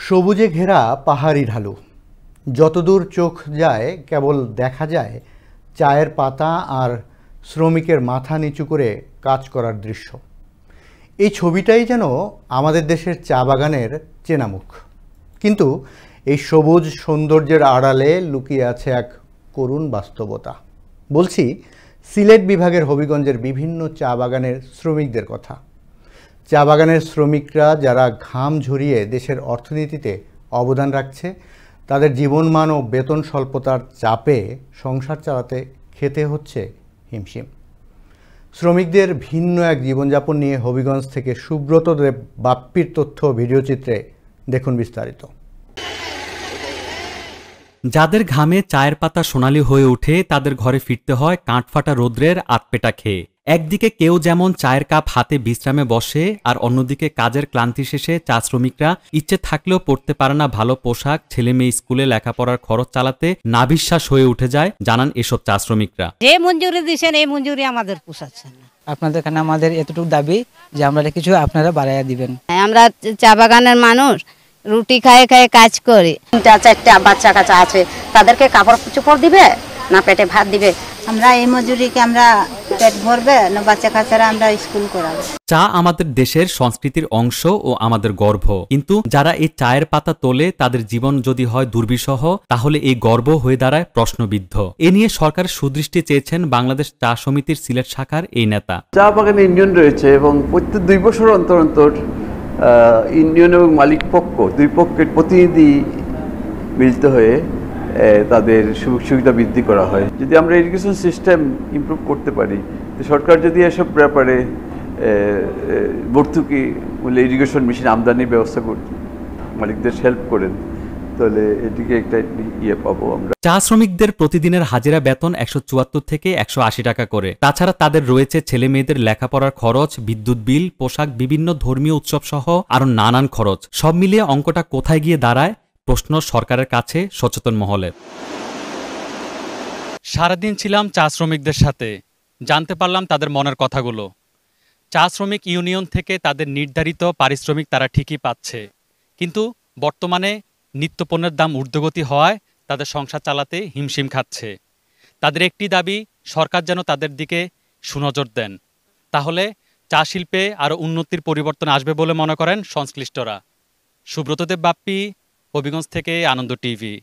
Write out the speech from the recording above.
সবুজে ঘেরা পাহাড়ি ঢালু, যতদূর চোখ যায় কেবল দেখা যায় চায়ের পাতা আর শ্রমিকের মাথা নিচু করে কাজ করার দৃশ্য। এই ছবিটাই যেন আমাদের দেশের চা বাগানের চেনা মুখ। কিন্তু এই সবুজ সৌন্দর্যের আড়ালে লুকিয়ে আছে এক করুণ বাস্তবতা। বলছি সিলেট বিভাগের হবিগঞ্জের বিভিন্ন চা বাগানের শ্রমিকদের কথা। চা বাগানের শ্রমিকরা যারা ঘাম ঝরিয়ে দেশের অর্থনীতিতে অবদান রাখছে, তাদের জীবনমান ও বেতন স্বল্পতার চাপে সংসার চালাতে খেতে হচ্ছে হিমশিম। শ্রমিকদের ভিন্ন এক জীবনযাপন নিয়ে হবিগঞ্জ থেকে সুব্রত দেব বাপ্পির তথ্য ভিডিওচিত্রে দেখুন বিস্তারিত। যাদের ঘামে চায়ের পাতা সোনালি হয়ে ওঠে তাদের ঘরে ফিরতে হয় কাঠফাটা রৌদ্রের আতপেটা খেয়ে। একদিকে কেউ যেমন চায়ের কাপ হাতে বিশ্রামে বসে, আর অন্যদিকে কাজের ক্লান্তি শেষে চা শ্রমিকরা ইচ্ছে থাকলেও পড়তে পারে না ভালো পোশাক, ছেলে মেয়ে স্কুলে লেখাপড়ার খরচ চালাতে নাভিশ্বাস হয়ে উঠে যায়, জানান এসব চা শ্রমিকরা। যে মঞ্জুরি দিচ্ছেন এই মঞ্জুরি আমাদের পোষাচ্ছে না। আপনাদের এখানে আমাদের এতটুকু দাবি যে আমরা কিছু আপনারা বাড়াইয়া দিবেন। আমরা চা বাগানের মানুষ, রুটি খায়ে খায়ে কাজ করি। 3-4টা বাচ্চা কাচ্চা আছে, তাদেরকে কাপড় চোপড় দিবে না পেটে ভাত দিবে? আমরা এই মজুরিকে আমরা পেট ভরবে না বাচ্চা কাচ্চারা আমরা স্কুল করাবো। চা আমাদের দেশের সংস্কৃতির অংশ ও আমাদের গর্ব, কিন্তু যারা এই চায়ের পাতা তোলে তাদের জীবন যদি হয় দুর্বিষহ, তাহলে এই গর্ব হয়ে দাঁড়ায় প্রশ্নবিদ্ধ। এ নিয়ে সরকার সুদৃষ্টি চেয়েছেন বাংলাদেশ চা সমিতির সিলেট শাখার এই নেতা। চা বাগানে ইউনিয়ন রয়েছে এবং প্রত্যেক 2 বছর অন্তর অন্তর ইউনিয়ন এবং মালিক পক্ষ, 2 পক্ষের প্রতিনিধি মিলিত হয়ে তাদের সুযোগ সুবিধা বৃদ্ধি করা হয়। যদি আমরা ইরিগেশন সিস্টেম ইমপ্রুভ করতে পারি, তো সরকার যদি এসব ব্যাপারে ভর্তুকি বলে ইরিগেশন মেশিন আমদানির ব্যবস্থা করতে মালিকদের হেল্প করেন, তাহলে এটিকে একটা পাবো আমরা। চা শ্রমিকদের প্রতিদিনের হাজিরা বেতন 174 থেকে 180 টাকা করে। তাছাড়া তাদের রয়েছে ছেলে মেয়েদের লেখাপড়ার খরচ, বিদ্যুৎ বিল, পোশাক, বিভিন্ন ধর্মীয় উৎসব সহ আরো নানান খরচ। সব মিলিয়ে অঙ্কটা কোথায় গিয়ে দাঁড়ায়, প্রশ্ন সরকারের কাছে সচেতন মহলে। সারাদিন ছিলাম চা শ্রমিকদের সাথে, জানতে পারলাম তাদের মনের কথাগুলো। চা শ্রমিক ইউনিয়ন থেকে তাদের নির্ধারিত পারিশ্রমিক তারা ঠিকই পাচ্ছে, কিন্তু বর্তমানে নিত্যপণ্যের দাম ঊর্ধ্বগতি হওয়ায় তাদের সংসার চালাতে হিমশিম খাচ্ছে। তাদের একটি দাবি, সরকার যেন তাদের দিকে সুনজর দেন, তাহলে চা শিল্পে আরও উন্নতির পরিবর্তন আসবে বলে মনে করেন সংশ্লিষ্টরা। সুব্রত দেব বাপ্পি, হবিগঞ্জ থেকে, আনন্দ টিভি।